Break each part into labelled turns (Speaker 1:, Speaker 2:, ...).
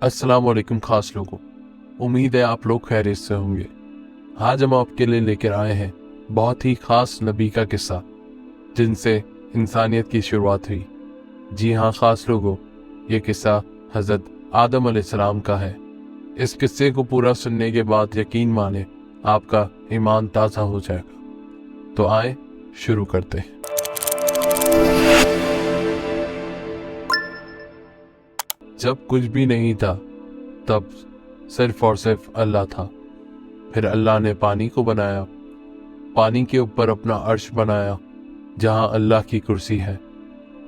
Speaker 1: अस्सलाम वालेकुम खास लोगों, उम्मीद है आप लोग खैरियत से होंगे। आज हम आपके लिए लेकर आए हैं बहुत ही खास नबी का किस्सा जिनसे इंसानियत की शुरुआत हुई। जी हाँ खास लोगों, ये किस्सा हज़रत आदम अलैहिस्सलाम का है। इस किस्से को पूरा सुनने के बाद यकीन माने आपका ईमान ताज़ा हो जाएगा। तो आए शुरू करते हैं। जब कुछ भी नहीं था तब सिर्फ और सिर्फ अल्लाह था। फिर अल्लाह ने पानी को बनाया, पानी के ऊपर अपना अर्श बनाया जहां अल्लाह की कुर्सी है,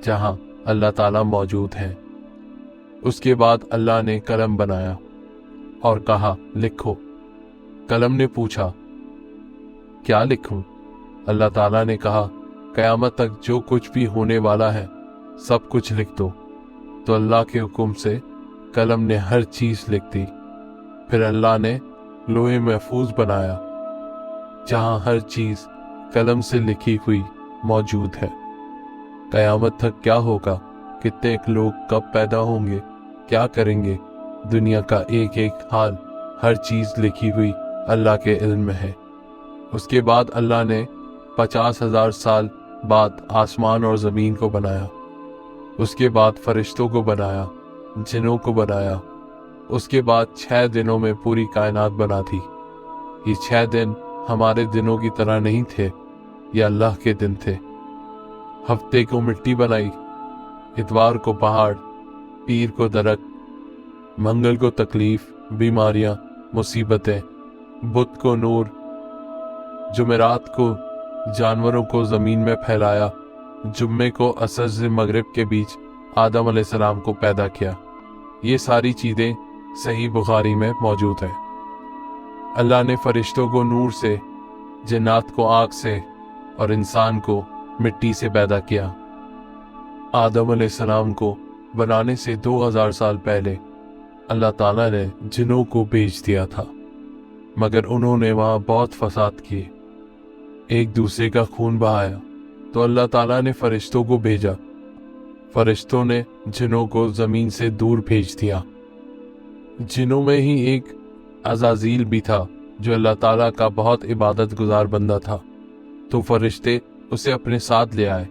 Speaker 1: जहां अल्लाह ताला मौजूद है। उसके बाद अल्लाह ने कलम बनाया और कहा लिखो। कलम ने पूछा क्या लिखूं? अल्लाह ताला ने कहा क़यामत तक जो कुछ भी होने वाला है सब कुछ लिख दो। तो अल्लाह के हुक्म से कलम ने हर चीज लिख दी। फिर अल्लाह ने लोहे महफूज बनाया जहां हर चीज कलम से लिखी हुई मौजूद है। क़यामत तक क्या होगा, कितने लोग कब पैदा होंगे, क्या करेंगे, दुनिया का एक एक हाल, हर चीज लिखी हुई अल्लाह के इल्म में है। उसके बाद अल्लाह ने 50,000 साल बाद आसमान और ज़मीन को बनाया। उसके बाद फरिश्तों को बनाया, जिन्नों को बनाया। उसके बाद 6 दिनों में पूरी कायनात बना दी। ये 6 दिन हमारे दिनों की तरह नहीं थे, ये अल्लाह के दिन थे। हफ्ते को मिट्टी बनाई, इतवार को पहाड़, पीर को दरख्त, मंगल को तकलीफ, बीमारियां, मुसीबतें, बुध को नूर, जुमेरात को जानवरों को ज़मीन में फैलाया, जुम्मे को असर से मगरिब के बीच आदम अलैहिस्सलाम को पैदा किया। ये सारी चीज़ें सही बुखारी में मौजूद है। अल्लाह ने फरिश्तों को नूर से, जिन्नात को आग से और इंसान को मिट्टी से पैदा किया। आदम अलैहिस्सलाम को बनाने से 2000 साल पहले अल्लाह ताला ने जिन्नों को भेज दिया था, मगर उन्होंने वहाँ बहुत फसाद किए, एक दूसरे का खून बहाया। तो अल्लाह ताला ने फरिश्तों को भेजा। फरिश्तों ने जिन्नों को ज़मीन से दूर भेज दिया। जिन्नों में ही एक अज़ाज़ील भी था जो अल्लाह ताला का बहुत इबादत गुजार बंदा था। तो फरिश्ते उसे अपने साथ ले आए,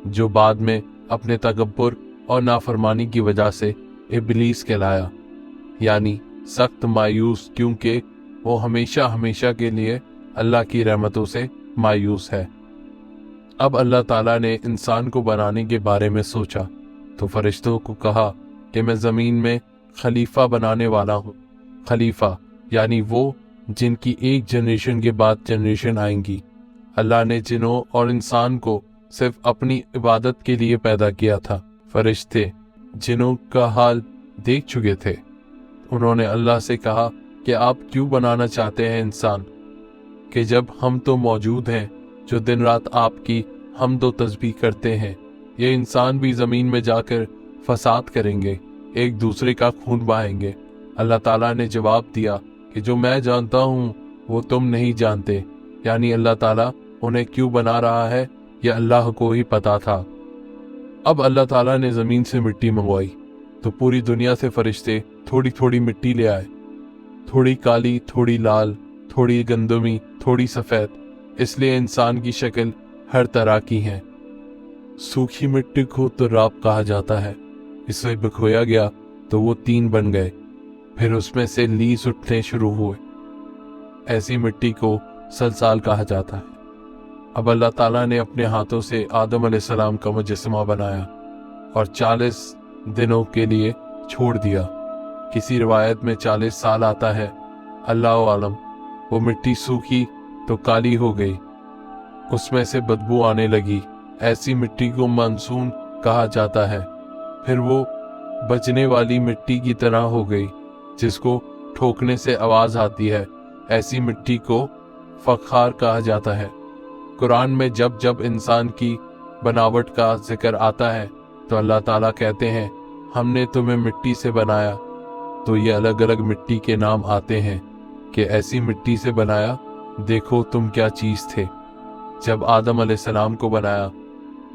Speaker 1: जो बाद में अपने तकब्बुर और नाफरमानी की वजह से इब्लीस कहलाया, यानी सख्त मायूस, क्योंकि वो हमेशा हमेशा के लिए अल्लाह की रहमतों से मायूस है। अब अल्लाह ताला ने इंसान को बनाने के बारे में सोचा तो फरिश्तों को कहा कि मैं ज़मीन में खलीफा बनाने वाला हूँ। खलीफा यानी वो जिनकी एक जनरेशन के बाद जनरेशन आएंगी। अल्लाह ने जिन्नों और इंसान को सिर्फ अपनी इबादत के लिए पैदा किया था। फरिश्ते जिन्नों का हाल देख चुके थे। उन्होंने अल्लाह से कहा कि आप क्यों बनाना चाहते हैं इंसान, कि जब हम तो मौजूद हैं जो दिन रात आपकी हमदो तस्बीह करते हैं। ये इंसान भी ज़मीन में जाकर फसाद करेंगे, एक दूसरे का खून बहाएंगे। अल्लाह ताला ने जवाब दिया कि जो मैं जानता हूँ वो तुम नहीं जानते, यानी अल्लाह ताला उन्हें क्यों बना रहा है यह अल्लाह को ही पता था। अब अल्लाह ताला ने ज़मीन से मिट्टी मंगवाई तो पूरी दुनिया से फरिश्ते थोड़ी थोड़ी मिट्टी ले आए, थोड़ी काली, थोड़ी लाल, थोड़ी गंदमी, थोड़ी सफ़ेद। इसलिए इंसान की शक्ल हर तरह की है। सूखी मिट्टी को तो राप कहा जाता है। इसे भिगोया गया तो वो 3 बन गए, फिर उसमें से लीस उठने शुरू हुए। ऐसी मिट्टी को सलसाल कहा जाता है। अब अल्लाह ताला ने अपने हाथों से आदम अलैहिस्सलाम का मुजस्समा बनाया और 40 दिनों के लिए छोड़ दिया। किसी रिवायत में 40 साल आता है, अल्लाह आलम। वो मिट्टी सूखी तो काली हो गई, उसमें से बदबू आने लगी। ऐसी मिट्टी को मानसून कहा जाता है। फिर वो बजने वाली मिट्टी की तरह हो गई, जिसको ठोकने से आवाज आती है। ऐसी मिट्टी को फखार कहा जाता है। कुरान में जब जब इंसान की बनावट का जिक्र आता है तो अल्लाह ताला कहते हैं हमने तुम्हें मिट्टी से बनाया। तो ये अलग अलग मिट्टी के नाम आते हैं कि ऐसी मिट्टी से बनाया, देखो तुम क्या चीज़ थे। जब आदम अलैहिस्सलाम को बनाया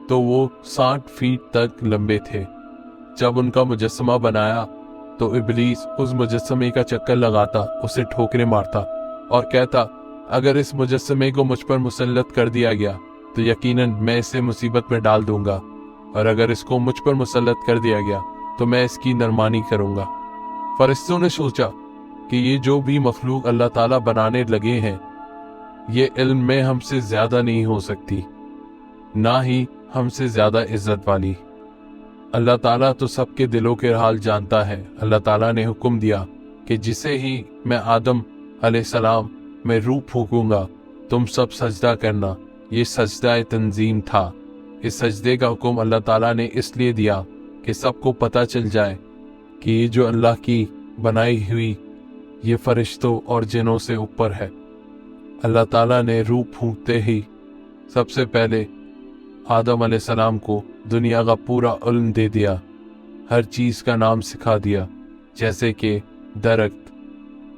Speaker 1: तो वो 60 फीट तक लंबे थे। जब उनका मुजस्समा बनाया तो इब्लीस उस मुजस्समे का चक्कर लगाता, उसे ठोकरे मारता और कहता, अगर इस मुजस्समे को मुझ पर मुसल्लत कर दिया गया तो यकीनन मैं इसे मुसीबत में डाल दूंगा, और अगर इसको मुझ पर मुसल्लत कर दिया गया तो मैं इसकी नरमानी करूंगा। फरिश्तों ने सोचा कि ये जो भी मखलूक अल्लाह ताला बनाने लगे हैं, ये इल्म में हमसे ज्यादा नहीं हो सकती, ना ही हमसे ज्यादा इज्जत वाली। अल्लाह ताला तो सबके दिलों के हाल जानता है। अल्लाह ताला ने हुक्म दिया कि जिसे ही मैं आदम अलैहिस्सलाम में रूह फूंकूंगा तुम सब सजदा करना। ये सजदा तंजीम था। इस सजदे का हुक्म अल्लाह ताला ने इसलिए दिया कि सबको पता चल जाए कि ये जो अल्लाह की बनाई हुई ये फरिश्तों और जिनों से ऊपर है। अल्लाह ताला ने रूह फूंकते ही सबसे पहले आदम अलैहिस्सलाम को दुनिया का पूरा इल्म दे दिया, हर चीज़ का नाम सिखा दिया, जैसे कि दरख्त,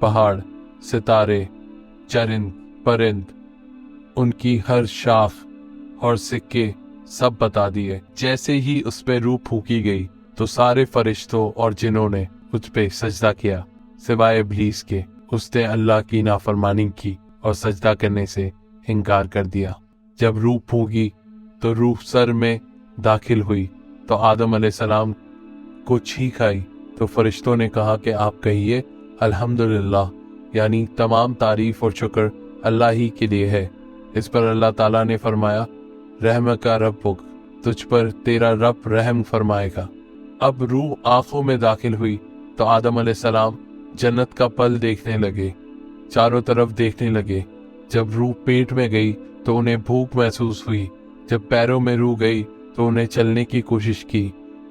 Speaker 1: पहाड़, सितारे, चरिंद परिंद, उनकी हर शाख और सिक्के सब बता दिए। जैसे ही उस पे रूह फूकी गई तो सारे फरिश्तों और जिनों ने उस पे सजदा किया सिवाय इब्लीस के। उसने अल्लाह की नाफरमानी की और सजदा करने से इनकार कर दिया। जब रूह फूकी तो रूह सर में दाखिल हुई तो आदम अलैहिस्सलाम को छींक आई तो फरिश्तों ने कहा कि आप कहिए अल्हम्दुलिल्लाह, यानी तमाम तारीफ और शुक्र अल्लाह ही के लिए है। इस पर अल्लाह ताला ने फरमाया, रहम का रब्बुक, तुझ पर तेरा रब रहम फरमाएगा। अब रूह आंखों में दाखिल हुई तो आदम अलैहिस्सलाम जन्नत का पल देखने लगे, चारों तरफ देखने लगे। जब रूह पेट में गई तो उन्हें भूख महसूस हुई। जब पैरों में रूह गई तो उन्हें चलने की कोशिश की।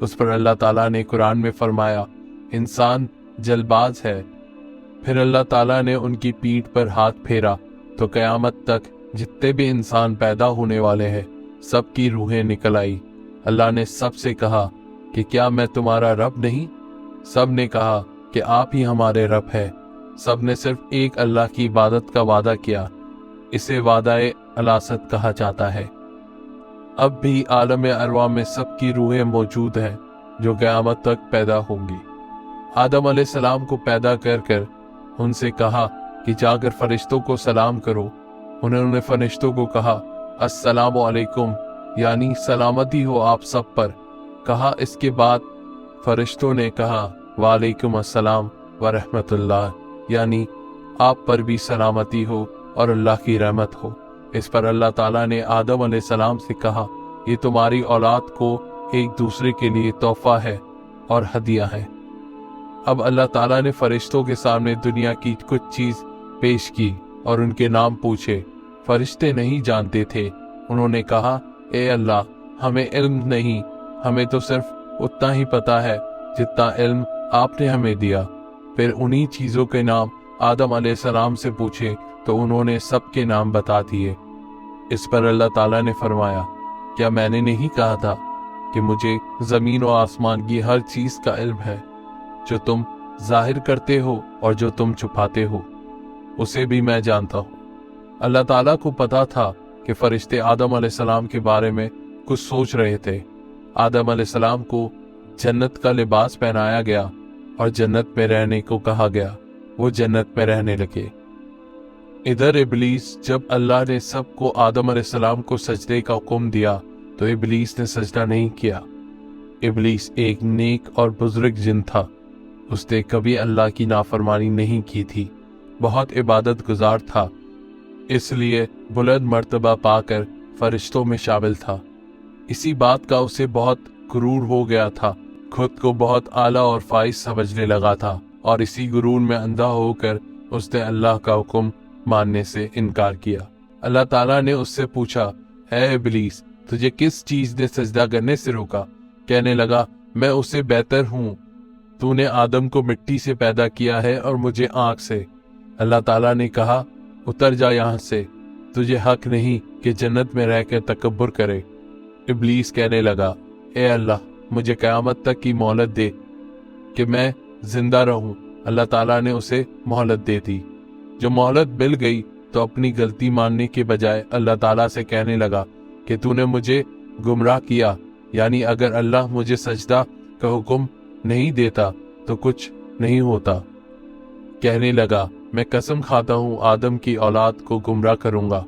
Speaker 1: उस पर अल्लाह ताला ने कुरान में फरमाया, इंसान जल्दबाज है। फिर अल्लाह ताला ने उनकी पीठ पर हाथ फेरा तो क़यामत तक जितने भी इंसान पैदा होने वाले हैं सबकी रूहें निकल आई। अल्लाह ने सबसे कहा कि क्या मैं तुम्हारा रब नहीं? सब ने कहा कि आप ही हमारे रब है। सब ने सिर्फ एक अल्लाह की इबादत का वादा किया। इसे वादाए अलासत कहा जाता है। अब भी आलम अरवा में सबकी रूहें मौजूद हैं जो क़यामत तक पैदा होंगी। आदम अलैहिस्सलाम को पैदा कर कर उनसे कहा कि जाकर फरिश्तों को सलाम करो। उन्होंने फरिश्तों को कहा अस्सलामु अलैकुम, यानी सलामती हो आप सब पर। कहा इसके बाद फरिश्तों ने कहा वालेकुम अस्सलाम व रहमतुल्लाह, यानी आप पर भी सलामती हो और अल्लाह की रहमत हो। इस पर अल्लाह ताला ने आदम अलैहिस्सलाम से कहा, ये तुम्हारी औलाद को एक दूसरे के लिए तोहफा है और हदिया है। अब अल्लाह ताला ने फरिश्तों के सामने दुनिया की कुछ चीज पेश की और उनके नाम पूछे। फरिश्ते नहीं जानते थे। उन्होंने कहा, ए अल्लाह, हमें इल्म नहीं, हमें तो सिर्फ उतना ही पता है जितना इल्म आपने हमें दिया। फिर उन्हीं चीजों के नाम आदम अलैहिस्सलाम से पूछे तो उन्होंने सबके नाम बता दिए। इस पर अल्लाह ताला ने फरमाया, क्या मैंने नहीं कहा था कि मुझे जमीन और आसमान की हर चीज का इल्म है? जो तुम जाहिर करते हो और जो तुम छुपाते हो उसे भी मैं जानता हूँ। अल्लाह ताला को पता था कि फरिश्ते आदम अलैहिस्सलाम के बारे में कुछ सोच रहे थे। आदम अलैहिस्सलाम को जन्नत का लिबास पहनाया गया और जन्नत में रहने को कहा गया। वो जन्नत में रहने लगे। इधर इब्लीस, जब अल्लाह ने सबको आदम अलैहिस्सलाम को सजदे का हुक्म दिया तो इब्लीस ने सजदा नहीं किया। इब्लीस एक नेक और बुजुर्ग जिन था। उसने कभी अल्लाह की नाफरमानी नहीं की थी, बहुत इबादत गुजार था, इसलिए बुलंद मर्तबा पाकर फरिश्तों में शामिल था। इसी बात का उसे बहुत गुरूर हो गया था, खुद को बहुत आला और फाइज समझने लगा था और इसी गुरूर में अंधा होकर उसने अल्लाह का हुक्म मानने से इनकार किया। अल्लाह ताला ने उससे पूछा, है इब्लीस, तुझे किस चीज ने सजदा करने से रोका? कहने लगा, मैं उससे बेहतर हूँ। तूने आदम को मिट्टी से पैदा किया है और मुझे आंख से। अल्लाह ताला ने कहा, उतर जा यहाँ से, तुझे हक नहीं कि जन्नत में रहकर तकब्बुर करे। इब्लीस कहने लगा, ए अल्लाह, मुझे क़यामत तक की मोहलत दे कि मैं जिंदा रहूं। अल्लाह ताला ने उसे मोहलत दे दी। जो मोहलत मिल गई तो अपनी गलती मानने के बजाय अल्लाह ताला से कहने लगा कि तूने मुझे गुमराह किया, यानी अगर अल्लाह मुझे सजदा का हुक्म नहीं देता तो कुछ नहीं होता। कहने लगा, मैं कसम खाता हूँ आदम की औलाद को गुमराह करूंगा।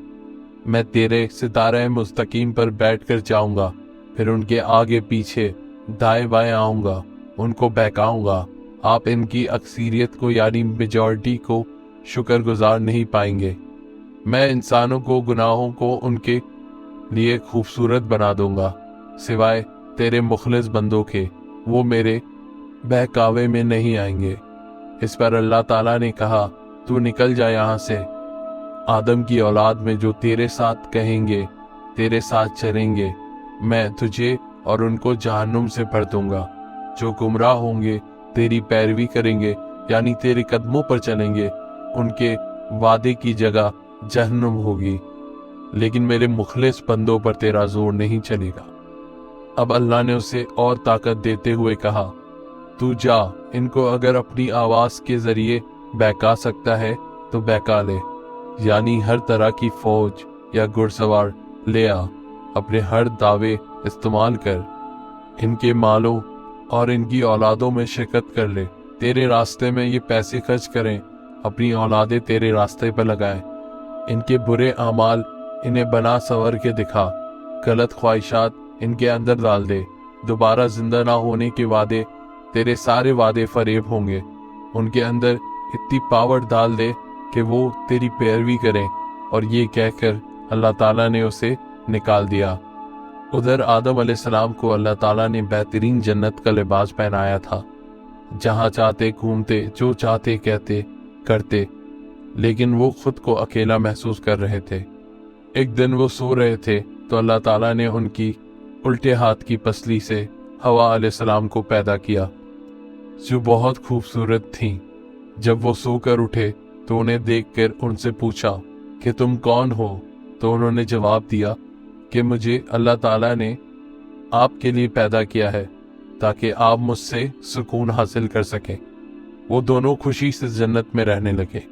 Speaker 1: मैं तेरे सितारे मुस्तकीम पर बैठकर जाऊंगा, फिर उनके आगे पीछे दाएं बाएं आऊंगा, उनको बहकाऊंगा। आप इनकी अक्सरियत को यानी मेजॉरिटी को शुक्रगुजार नहीं पाएंगे। मैं इंसानों को गुनाहों को उनके लिए खूबसूरत बना दूंगा, सिवाय तेरे मुखलिस बंदों के, वो मेरे बहकावे में नहीं आएंगे। इस पर अल्लाह ताला ने कहा, तू निकल जा यहाँ से। आदम की औलाद में जो तेरे साथ कहेंगे, तेरे साथ चलेंगे, मैं तुझे और उनको जहन्नुम से भर दूंगा। जो गुमराह होंगे, तेरी पैरवी करेंगे यानी तेरे कदमों पर चलेंगे, उनके वादे की जगह जहन्नुम होगी। लेकिन मेरे मुखलिस बंदों पर तेरा जोर नहीं चलेगा। अब अल्लाह ने उसे और ताकत देते हुए कहा, तू जा, इनको अगर अपनी आवाज के जरिए बहका सकता है तो बहका ले, यानी हर तरह की फौज या घुड़सवार ले आ, अपने हर दावे इस्तेमाल कर, इनके मालों और इनकी औलादों में शिरकत कर ले, तेरे रास्ते में ये पैसे खर्च करें, अपनी औलादें तेरे रास्ते पर लगाएं, इनके बुरे आमाल इन्हें बना संवर के दिखा, गलत ख्वाहिशात इनके अंदर डाल दे, दोबारा जिंदा ना होने के वादे, तेरे सारे वादे फरेब होंगे, उनके अंदर इतनी पावर डाल दे कि वो तेरी पैरवी करें। और ये कहकर अल्लाह ताला ने उसे निकाल दिया। उधर आदम अलैहिस्सलाम को अल्लाह ताला ने बेहतरीन जन्नत का लिबास पहनाया था, जहाँ चाहते घूमते, जो चाहते कहते करते, लेकिन वो खुद को अकेला महसूस कर रहे थे। एक दिन वो सो रहे थे तो अल्लाह ताला ने उनकी उल्टे हाथ की पसली से हवा अलैहिस्सलाम को पैदा किया, जो बहुत खूबसूरत थी। जब वो सोकर उठे तो उन्हें देखकर उनसे पूछा कि तुम कौन हो? तो उन्होंने जवाब दिया कि मुझे अल्लाह ताला ने आपके लिए पैदा किया है ताकि आप मुझसे सुकून हासिल कर सकें। वो दोनों खुशी से जन्नत में रहने लगे।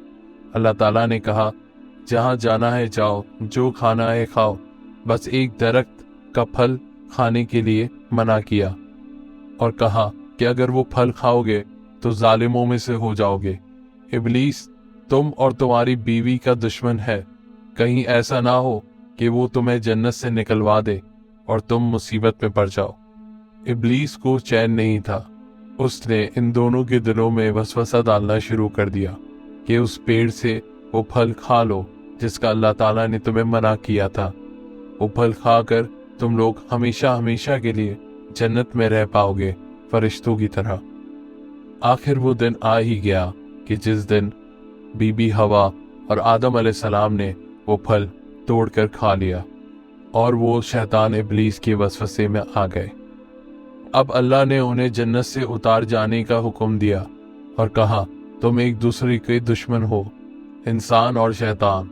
Speaker 1: अल्लाह ताला ने कहा, जहाँ जाना है जाओ, जो खाना है खाओ, बस एक दरख्त का फल खाने के लिए मना किया और कहा कि अगर वो फल खाओगे तो जालिमों में से हो जाओगे। इब्लीस तुम और तुम्हारी बीवी का दुश्मन है, कहीं ऐसा ना हो कि वो तुम्हें जन्नत से निकलवा दे और तुम मुसीबत में पड़ जाओ। इब्लीस को चैन नहीं था। उसने इन दोनों के दिलों में वसवसा डालना शुरू कर दिया कि उस पेड़ से वो फल खा लो जिसका अल्लाह ताला ने तुम्हें मना किया था। वो फल खाकर तुम लोग हमेशा हमेशा के लिए जन्नत में रह पाओगे, फरिश्तों की तरह। आखिर वो दिन आ ही गया कि जिस दिन बीबी हवा और आदम अलैहिस्सलाम ने वो फल तोड़कर खा लिया और वो शैतान इब्लीस के वसवसे में आ गए। अब अल्लाह ने उन्हें जन्नत से उतार जाने का हुक्म दिया और कहा, तुम एक दूसरे के दुश्मन हो, इंसान और शैतान।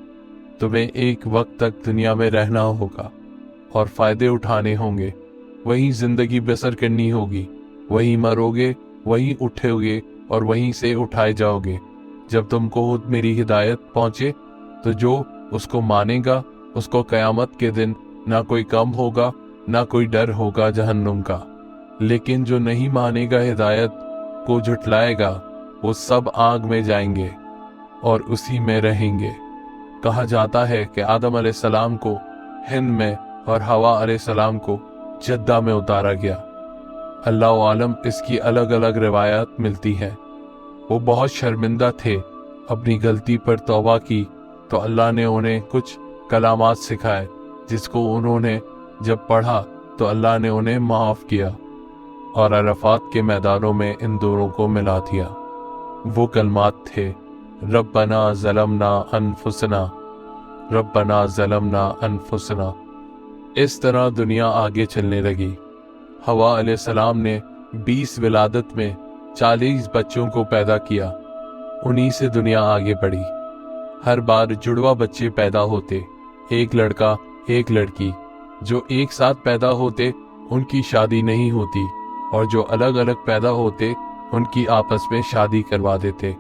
Speaker 1: तुम्हें एक वक्त तक दुनिया में रहना होगा और फायदे उठाने होंगे, वहीं जिंदगी बसर करनी होगी, वहीं मरोगे, वहीं उठोगे और वहीं से उठाए जाओगे। जब तुमको मेरी हिदायत पहुंचे तो जो उसको मानेगा उसको क़यामत के दिन ना कोई कम होगा ना कोई डर होगा जहन्नुम का। लेकिन जो नहीं मानेगा, हिदायत को झुटलाएगा, वो सब आग में जाएंगे और उसी में रहेंगे। कहा जाता है कि आदम अलैहिस्सलाम को हिंद में और हवा अलैहिस्सलाम को जद्दा में उतारा गया। अल्लाह आलम इसकी अलग अलग रिवायत मिलती हैं। वो बहुत शर्मिंदा थे, अपनी गलती पर तौबा की तो अल्लाह ने उन्हें कुछ कलामात सिखाए जिसको उन्होंने जब पढ़ा तो अल्लाह ने उन्हें माफ़ किया और अरफात के मैदानों में इन दोनों को मिला दिया। वो कलमात थे, रब्बना ज़लमना अनफुसना, रब्बना ज़लमना अनफुसना। इस तरह दुनिया आगे चलने लगी। हवा अलैहिस्सलाम ने 20 विलादत में 40 बच्चों को पैदा किया। उन्हीं से दुनिया आगे बढ़ी। हर बार जुड़वा बच्चे पैदा होते, एक लड़का एक लड़की। जो एक साथ पैदा होते उनकी शादी नहीं होती और जो अलग अलग पैदा होते उनकी आपस में शादी करवा देते।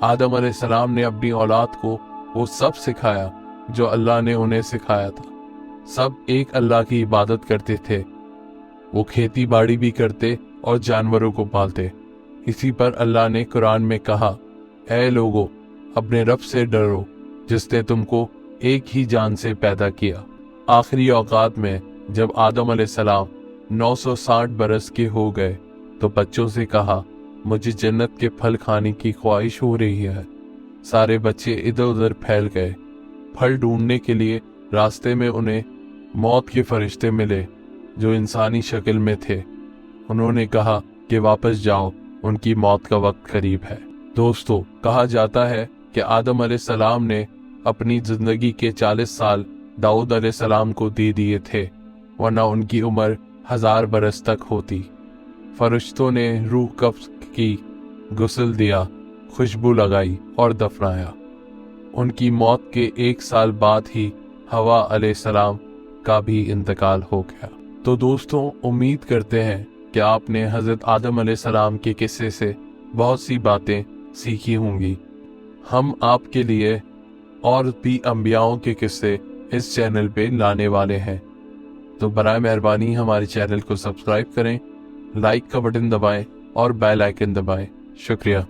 Speaker 1: आदम अलैहिस्सलाम ने अपनी औलाद को वो सब सिखाया जो अल्लाह ने उन्हें सिखाया था। सब एक अल्लाह की इबादत करते थे। वो खेती बाड़ी भी करते और जानवरों को पालते। इसी पर अल्लाह ने कुरान में कहा, ऐ लोगो, अपने रब से डरो जिसने तुमको एक ही जान से पैदा किया। आखिरी औकात में जब आदम अलैहिस्सलाम 960 बरस के हो गए तो बच्चों से कहा, मुझे जन्नत के फल खाने की ख्वाहिश हो रही है। सारे बच्चे इधर उधर फैल गए। फल ढूंढने के लिए रास्ते में उन्हें मौत के फरिश्ते मिले जो इंसानी शक्ल में थे। उन्होंने कहा कि वापस जाओ, उनकी मौत का वक्त करीब है। दोस्तों, कहा जाता है कि आदम अलैहिस्सलाम ने अपनी जिंदगी के 40 साल दाऊद अलैहिस्सलाम को दे दिए थे, वरना उनकी उम्र 1000 बरस तक होती। फरिश्तों ने रूह कब्ज की, गुस्ल दिया, खुशबू लगाई और दफनाया। उनकी मौत के 1 साल बाद ही हवा अलैहिस्सलाम का भी इंतकाल हो गया। तो दोस्तों, उम्मीद करते हैं कि आपने हज़रत आदम अलैहिस्सलाम के किस्से से बहुत सी बातें सीखी होंगी। हम आपके लिए और भी अंबियाओं के किस्से इस चैनल पे लाने वाले हैं, तो बराए मेहरबानी हमारे चैनल को सब्सक्राइब करें, लाइक का बटन दबाएं और बेल आइकन दबाएं। शुक्रिया।